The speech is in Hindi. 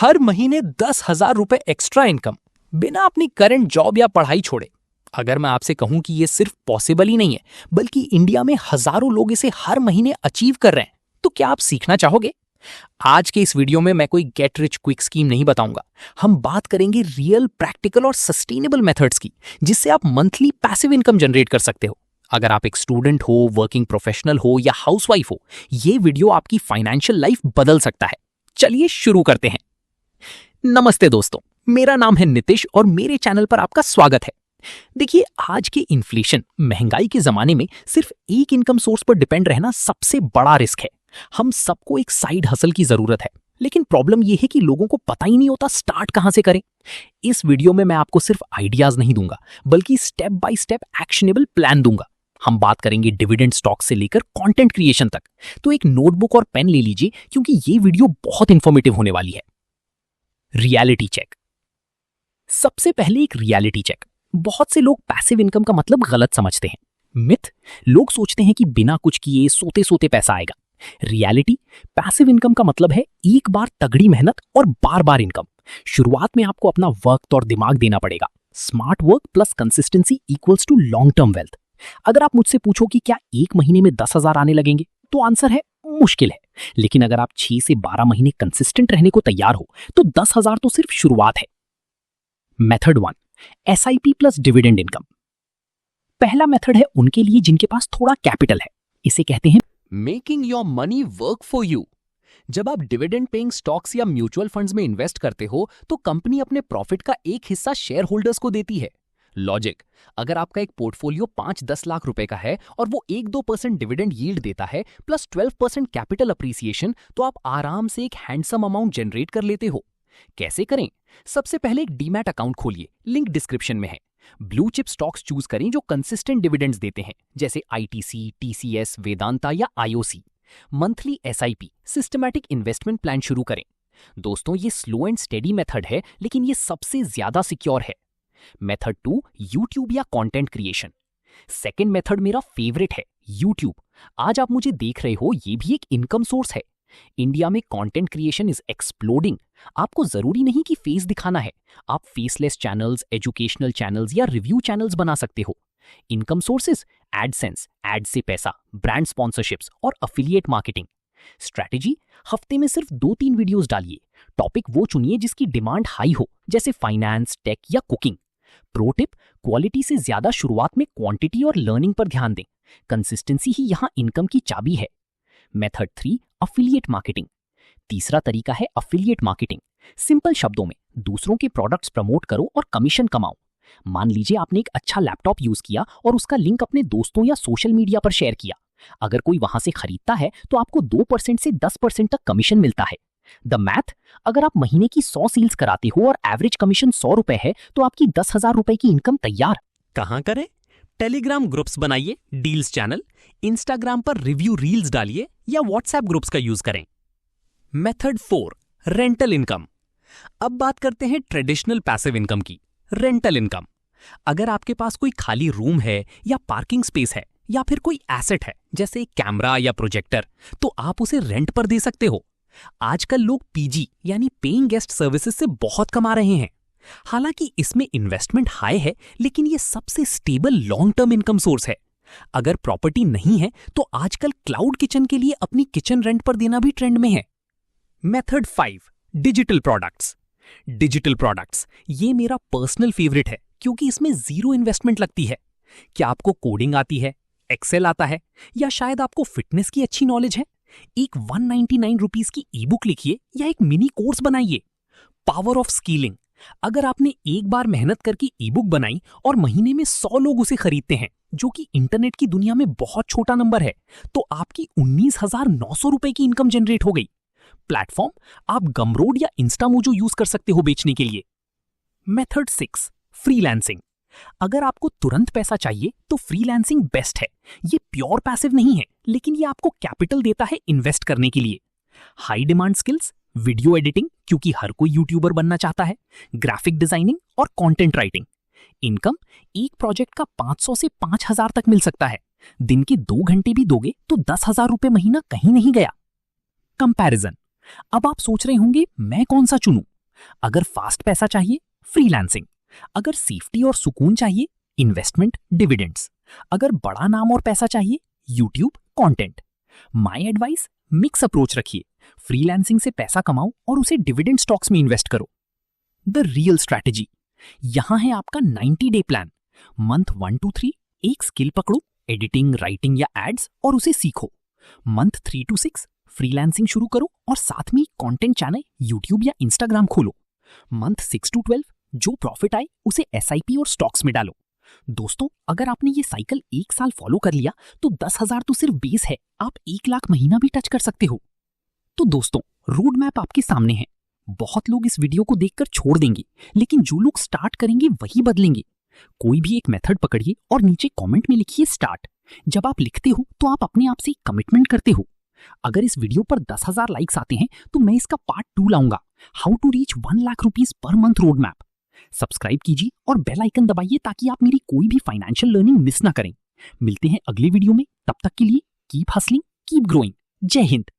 हर महीने 10,000 रुपए एक्स्ट्रा इनकम बिना अपनी करंट जॉब या पढ़ाई छोड़े। अगर मैं आपसे कहूं कि ये सिर्फ पॉसिबल ही नहीं है बल्कि इंडिया में हजारों लोग इसे हर महीने अचीव कर रहे हैं, तो क्या आप सीखना चाहोगे? आज के इस वीडियो में मैं कोई गेट रिच क्विक स्कीम नहीं बताऊंगा। हम बात करेंगे रियल, प्रैक्टिकल और सस्टेनेबल मेथड्स की, जिससे आप मंथली पैसिव इनकम जनरेट कर सकते हो। अगर आप एक स्टूडेंट हो, वर्किंग प्रोफेशनल हो या हाउसवाइफ हो, ये वीडियो आपकी फाइनेंशियल लाइफ बदल सकता है। चलिए शुरू करते हैं। नमस्ते दोस्तों, मेरा नाम है नितिश और मेरे चैनल पर आपका स्वागत है। देखिए, आज के इन्फ्लेशन, महंगाई के जमाने में सिर्फ एक इनकम सोर्स पर डिपेंड रहना सबसे बड़ा रिस्क है। हम सबको एक साइड हसल की जरूरत है, लेकिन प्रॉब्लम यह है कि लोगों को पता ही नहीं होता स्टार्ट कहां से करें। इस वीडियो में मैं आपको सिर्फ आइडियाज नहीं दूंगा, बल्कि step by step actionable plan दूंगा। हम बात करेंगे डिविडेंड स्टॉक से लेकर कंटेंट क्रिएशन तक। तो एक नोटबुक और पेन ले लीजिए, क्योंकि ये वीडियो बहुत इंफॉर्मेटिव होने वाली है। Reality check. सबसे पहले एक रियलिटी चेक। बहुत से लोग पैसिव इनकम का मतलब गलत समझते हैं। मिथ, लोग सोचते हैं कि बिना कुछ किए सोते सोते पैसा आएगा। रियलिटी, पैसिव इनकम का मतलब है एक बार तगड़ी मेहनत और बार बार इनकम। शुरुआत में आपको अपना वक्त और दिमाग देना पड़ेगा। Smart work plus consistency equals to long term wealth. अगर आप मुझसे पूछो कि क्या एक महीने में 10,000 आने लगेंगे, तो आंसर है मुश्किल है। लेकिन अगर आप 6 से 12 महीने कंसिस्टेंट रहने को तैयार हो, तो 10,000 तो सिर्फ शुरुआत है। Method 1, SIP plus dividend income. पहला मेथड है उनके लिए जिनके पास थोड़ा कैपिटल है। इसे कहते हैं making your money work for you. जब आप डिविडेंड पेइंग स्टॉक्स या म्यूचुअल फंड्स में इन्वेस्ट करते हो, तो कंपनी अपने प्रॉफिट का एक हिस्सा शेयर होल्डर्स को देती है। लॉजिक, अगर आपका एक पोर्टफोलियो 5-10 लाख रुपए का है और वो 1-2% डिविडेंड यील्ड देता है प्लस 12% कैपिटल अप्रिसिएशन, तो आप आराम से एक हैंडसम अमाउंट जनरेट कर लेते हो। कैसे करें? सबसे पहले एक डीमैट अकाउंट खोलिए, लिंक डिस्क्रिप्शन में है। ब्लू चिप स्टॉक्स चूज करें जो कंसिस्टेंट डिविडेंड्स देते हैं, जैसे ITC, TCS, वेदांता या IOC। Monthly SIP, systematic investment plan शुरू करें। दोस्तों, ये स्लो एंड स्टेडी मेथड है, लेकिन ये सबसे ज्यादा सिक्योर है। मेथड 2, यूट्यूब या कंटेंट क्रिएशन। सेकेंड मेथड मेरा फेवरेट है, यूट्यूब। आज आप मुझे देख रहे हो, ये भी एक इनकम सोर्स है। इंडिया में कंटेंट क्रिएशन इज एक्सप्लोडिंग। आपको जरूरी नहीं कि फेस दिखाना है, आप फेसलेस चैनल्स, एजुकेशनल चैनल्स या रिव्यू चैनल्स बना सकते हो। इनकम सोर्सेज, एडसेंस, एड से पैसा, ब्रांड स्पॉन्सरशिप्स और अफिलिएट मार्केटिंग। स्ट्रैटेजी, हफ्ते में सिर्फ 2-3 वीडियोस डालिए। टॉपिक वो चुनिए जिसकी डिमांड हाई हो, जैसे फाइनेंस, टेक या कुकिंग। प्रो टिप, क्वालिटी से ज्यादा शुरुआत में क्वांटिटी और लर्निंग पर ध्यान दें। कंसिस्टेंसी ही यहां इनकम की चाबी है। Method 3, affiliate marketing. तीसरा तरीका है अफिलिएट मार्केटिंग। सिंपल शब्दों में दूसरों के प्रोडक्ट्स प्रमोट करो और कमीशन कमाओ। मान लीजिए आपने एक अच्छा लैपटॉप यूज किया और उसका लिंक अपने दोस्तों या सोशल मीडिया पर शेयर किया। अगर कोई वहां से खरीदता है, तो आपको 2% से 10% तक कमीशन मिलता है। द मैथ, अगर आप महीने की 100 सेल्स कराते हो और एवरेज कमीशन 100 रुपए है, तो आपकी 10,000 रुपए की इनकम तैयार। कहां करें? टेलीग्राम ग्रुप्स बनाइए, डील्स चैनल, इंस्टाग्राम पर रिव्यू रील्स डालिए या व्हाट्सएप ग्रुप्स का यूज करें। Method 4, rental income. अब बात करते हैं ट्रेडिशनल पैसिव इनकम की, रेंटल इनकम। अगर आपके पास कोई खाली रूम है या पार्किंग स्पेस है या फिर कोई एसेट है, जैसे कैमरा या प्रोजेक्टर, तो आप उसे रेंट पर दे सकते हो। आजकल लोग PG यानी पेइंग गेस्ट सर्विसेज से बहुत कमा रहे हैं। हालांकि इसमें इन्वेस्टमेंट हाई है, लेकिन ये सबसे stable long term income source है। अगर प्रॉपर्टी नहीं है, तो आजकल क्लाउड किचन के लिए अपनी किचन रेंट पर देना भी ट्रेंड में है। Method 5, digital products. Digital products, ये मेरा पर्सनल फेवरेट है, क्योंकि इसमें जीरो इन्वेस्टमेंट लगती है। क्या आपको कोडिंग आती है, एक्सेल आता है, या शायद आपको फिटनेस की अच्छी नॉलेज है? एक 199 रुपीज की ई बुक लिखिए या एक मिनी कोर्स बनाइए। पावर ऑफ स्किलिंग, अगर आपने एक बार मेहनत करके ई बुक बनाई और महीने में 100 लोग उसे खरीदते हैं, जो कि इंटरनेट की दुनिया में बहुत छोटा नंबर है, तो आपकी 19,900 रुपए की इनकम जनरेट हो गई। प्लेटफॉर्म, आप गमरोड या इंस्टामोजो यूज कर सकते हो बेचने के लिए। Method 6, freelancing. अगर आपको तुरंत पैसा चाहिए, तो फ्रीलांसिंग बेस्ट है। ये प्योर पैसिव नहीं है, लेकिन ये आपको कैपिटल देता है इन्वेस्ट करने के लिए। High demand skills, video editing, क्योंकि हर कोई यूट्यूबर बनना चाहता है, ग्राफिक डिजाइनिंग और कंटेंट राइटिंग। इनकम, एक प्रोजेक्ट का 500 से 5,000 तक मिल सकता है। दिन के 2 घंटे भी दोगे तो 10,000 रुपए महीना कहीं नहीं गया। कंपैरिजन, अब आप सोच रहे होंगे मैं कौन सा चुनूं, अगर फास्ट पैसा चाहिए, फ्रीलांसिंग। अगर सेफ्टी और सुकून चाहिए, इन्वेस्टमेंट, डिविडेंड्स। अगर बड़ा नाम और पैसा चाहिए, YouTube, content. My advice, mix approach रखिए। फ्रीलांसिंग से पैसा कमाओ और उसे डिविडेंड स्टॉक्स में इन्वेस्ट करो। द रियल स्ट्रैटेजी, यहां है आपका 90 डे प्लान। मंथ 1 to 3 एक स्किल पकड़ो, एडिटिंग, राइटिंग या एड्स, और उसे सीखो। मंथ 3 to 6 फ्रीलांसिंग शुरू करो और साथ में कंटेंट चैनल यूट्यूब या इंस्टाग्राम खोलो। मंथ 6 to 12 जो प्रॉफिट आए उसे एसआईपी और स्टॉक्स में डालो। दोस्तों, अगर आपने ये साइकिल 1 साल फॉलो कर लिया तो 10,000 तो सिर्फ बेस है, आप 1 लाख महीना भी टच कर सकते हो। तो दोस्तों, रोड मैप आपके सामने है। बहुत लोग इस वीडियो को देखकर छोड़ देंगे, लेकिन जो लोग स्टार्ट करेंगे वही बदलेंगे। कोई भी एक मेथड पकड़िए और नीचे कमेंट में लिखिए स्टार्ट। जब आप लिखते हो तो आप अपने आप से कमिटमेंट करते हो। अगर इस वीडियो पर 10,000 लाइक्स आते हैं तो मैं इसका पार्ट 2 लाऊंगा, how to reach 1 lakh rupees per month road map. Subscribe कीजिए और बेल आइकन दबाइए ताकि आप मेरी कोई भी फाइनेंशियल लर्निंग मिस ना करें। मिलते हैं अगले वीडियो में, तब तक के लिए कीप हसलिंग, कीप ग्रोइंग। जय हिंद।